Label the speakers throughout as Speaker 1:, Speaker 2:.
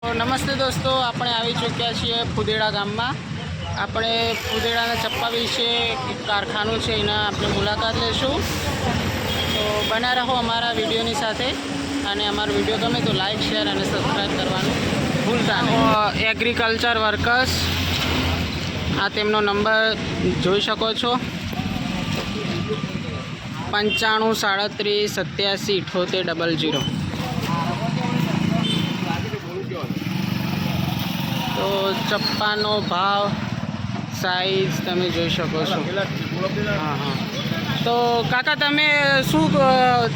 Speaker 1: તો નમસ્તે દોસ્તો, આપણે આવી ચૂક્યા છીએ ફુદેડા ગામમાં. આપણે ફુદેડાના ચપ્પા વિશે એક કારખાનું છે, એના આપણે મુલાકાત લઈશું. તો બના રહો અમારા વિડીયોની સાથે, અને અમારો વિડીયો ગમે તો લાઈક, શેર અને સબસ્ક્રાઈબ કરવાનું ભૂલતા નહીં. એગ્રીકલ્ચર વર્કર્સ, આ તેમનો નંબર જોઈ શકો છો, 95 37 88 00. તો ચપ્પાનો ભાવ, સાઈઝ તમે જોઈ શકો છો. હા. તો કાકા, તમે શું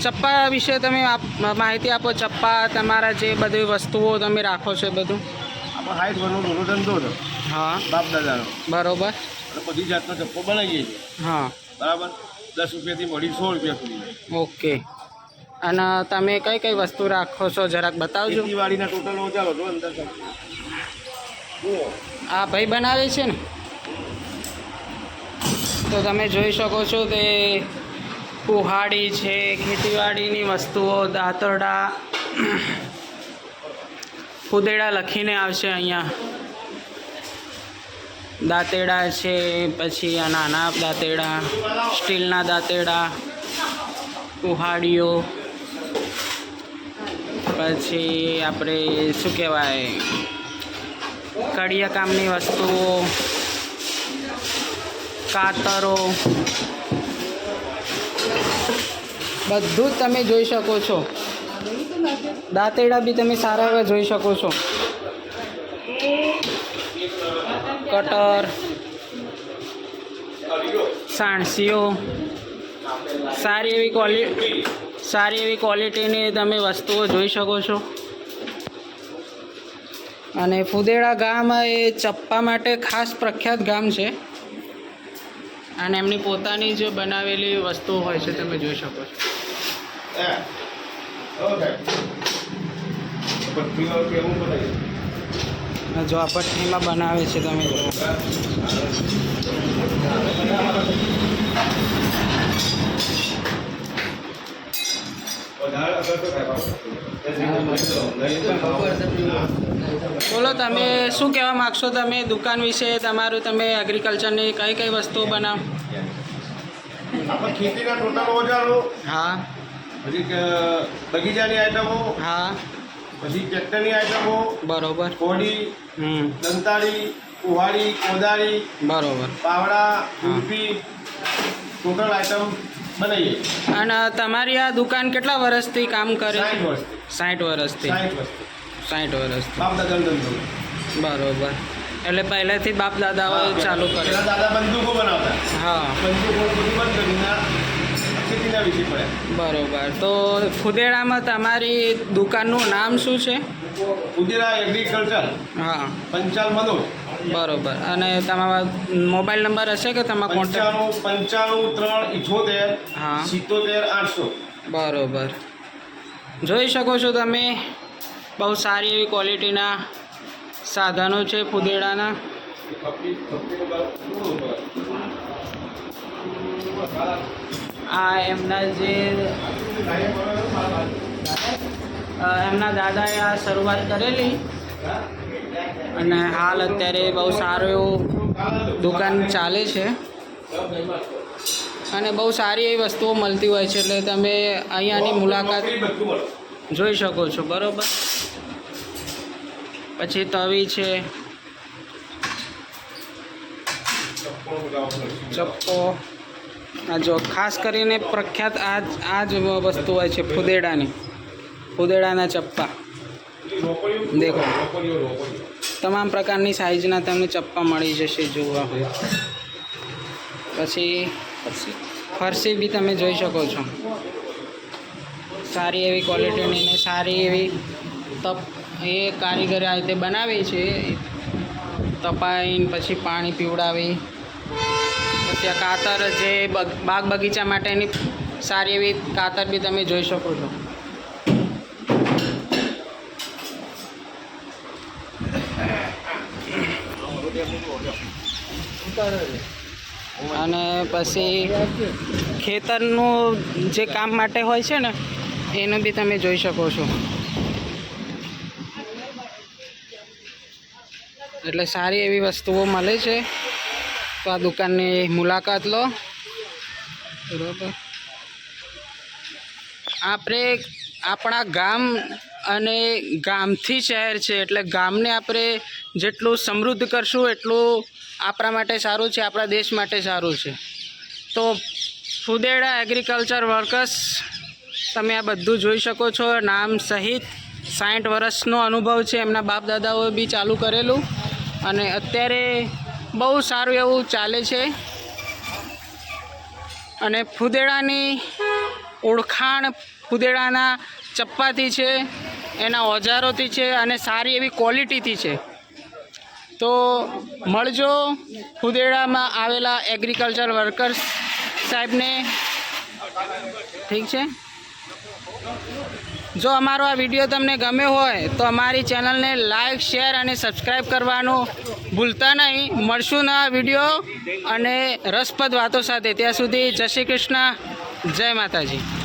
Speaker 1: ચપ્પા વિશે તમે માહિતી આપો. ચપ્પા તમારા જે બધી વસ્તુઓ તમે રાખો છો બધું?
Speaker 2: હાઈટ વરનો મોટો ધંધો છે.
Speaker 1: હા,
Speaker 2: બાપ દાદાનો.
Speaker 1: બરોબર.
Speaker 2: અને બધી જાતનો ચપ્પો બનાવીએ છીએ.
Speaker 1: હા,
Speaker 2: બરાબર. 10 રૂપિયાથી મળી 100 રૂપિયા સુધી.
Speaker 1: ઓકે. અને તમે કઈ કઈ વસ્તુ રાખો છો જરાક બતાવજો.
Speaker 2: ખેતીવાડીના ટોટલ ચાલો જો અંદર
Speaker 1: આ ભાઈ બનાવે છે ને, તો તમે જોઈ શકો છો તે કુહાડી છે, ખેતીવાડીની વસ્તુઓ, દાંતરડા, ફુદેડા લખીને આવશે અહીંયા. દાંતેડા છે, પછી આ નાના દાંતેડા, સ્ટીલના દાંતેડા, કુહાડીઓ, પછી આપણે શું કહેવાય, કડિયા કામની વસ્તુઓ, કાતરો, બધું જ તમે જોઈ શકો છો. દાંતેડા બી તમે સારા એવા જોઈ શકો છો. કટર, સાણસીઓ, સારી એવી ક્વોલિટીની તમે વસ્તુઓ જોઈ શકો છો. અને ફુદેડા ગામ એ ચપ્પા માટે ખાસ પ્રખ્યાત ગામ છે, અને એમની પોતાની જે બનાવેલી વસ્તુઓ હોય છે તમે જોઈ શકો છો. જો આ ભઠ્ઠીમાં બનાવે છે તમે જો. બોલો, તમે શું કહેવા માગશો? તમે દુકાન વિશે તમારું, તમે એગ્રીકલ્ચરની કઈ કઈ વસ્તુઓ બનાવો?
Speaker 2: આપણે ખેતીના ટોટલ ઓજારો.
Speaker 1: હા.
Speaker 2: પછી બગીચાની આઈટમો.
Speaker 1: હા.
Speaker 2: પછી ટ્રેક્ટરની આઈટમો.
Speaker 1: બરોબર.
Speaker 2: કોડી, દંતાળી, કુહાડી, કોદાળી,
Speaker 1: બરોબર,
Speaker 2: પાવડા, કુલ્ફી, ટોટલ આઈટમ બનાવીએ.
Speaker 1: અને તમારી આ દુકાન કેટલા વર્ષથી કામ કરે છે? 60 વર્ષથી. 60 વર્ષથી.
Speaker 2: બાપ દાદાનો ધંધો.
Speaker 1: બરોબર. એટલે પહેલેથી બાપ દાદાઓ ચાલુ કરે.
Speaker 2: દાદા બંદૂકો બનાવતા.
Speaker 1: હા,
Speaker 2: બંદૂકો બધું બંધ કરીને ખેતીના વિશે પડ્યા.
Speaker 1: બરોબર. તો ફુદેડામાં તમારી દુકાનનું નામ શું છે?
Speaker 2: ફુદેડા એગ્રીકલ્ચર.
Speaker 1: હા,
Speaker 2: પંચાલ મનોજ.
Speaker 1: બરોબર. અને તમારા મોબાઈલ નંબર હશે કે તમારા કોન્ટેક્ટ?
Speaker 2: 95 378
Speaker 1: હા,
Speaker 2: 77 800.
Speaker 1: બરોબર. જોઈ શકો છો તમે, બહુ સારી એવી ક્વોલિટીના સાધનો છે ફુદેડાના. આ એમના દાદાએ આ શરૂઆત કરેલી, અને હાલ અત્યારે બહુ સારું એવું દુકાન ચાલે છે, અને બહુ સારી એવી વસ્તુઓ મળતી હોય છે. એટલે તમે અહીંયાની મુલાકાત જોઈ શકો છો. બરાબર. પછી તવી છે, ચપ્પો. આ જો ખાસ કરીને પ્રખ્યાત આ જ વસ્તુ હોય છે ફુદેડાના ચપ્પા. દેખો, તમામ પ્રકારની સાઇઝના તમને ચપ્પા મળી જશે જોવા હોય. પછી ફરસી બી તમે જોઈ શકો છો, સારી એવી ક્વોલિટીની ને સારી એવી એ કારીગરે આ રીતે બનાવી છે. તપાઈને પછી પાણી પીવડાવી, પછી આ કાતર જે બાગ બગીચા માટેની સારી એવી કાતર બી તમે જોઈ શકો છો. અને પછી ખેતરનું જે કામ માટે હોય છે ને, એનું બી તમે જોઈ શકો છો. એટલે સારી એવી વસ્તુઓ મળે છે. તો આ દુકાનની મુલાકાત લો. બરાબર, આપણે આપણા ગામ અને ગામથી શહેર છે, એટલે ગામને આપણે જેટલું સમૃદ્ધ કરશું એટલું આપણા માટે સારું છે, આપણા દેશ માટે સારું છે. તો ફુદેડા એગ્રીકલ્ચર વર્કર્સ, તમે આ બધું જોઈ શકો છો. નામ સહિત 60 વર્ષનો અનુભવ છે, એમના બાપ દાદાઓએ બી ચાલુ કરેલું અને અત્યારે બહુ સારું એવું ચાલે છે. અને ફુદેડાની ઓળખાણ ફુદેડાના ચપ્પાથી છે, એના ઓજારોથી છે અને સારી એવી ક્વોલિટીથી છે. તો મળજો ફુદેડામાં આવેલા એગ્રીકલ્ચર વર્કર્સ સાહેબને. ઠીક છે. જો અમારો આ વિડીયો તમને ગમ્યો હોય તો અમારી ચેનલને લાઈક, શેર અને સબસ્ક્રાઈબ કરવાનું ભૂલતા નહીં. મળશું નવા વિડીયો અને રસપ્રદ વાતો સાથે. ત્યાં સુધી જય શ્રી કૃષ્ણ, જય માતાજી.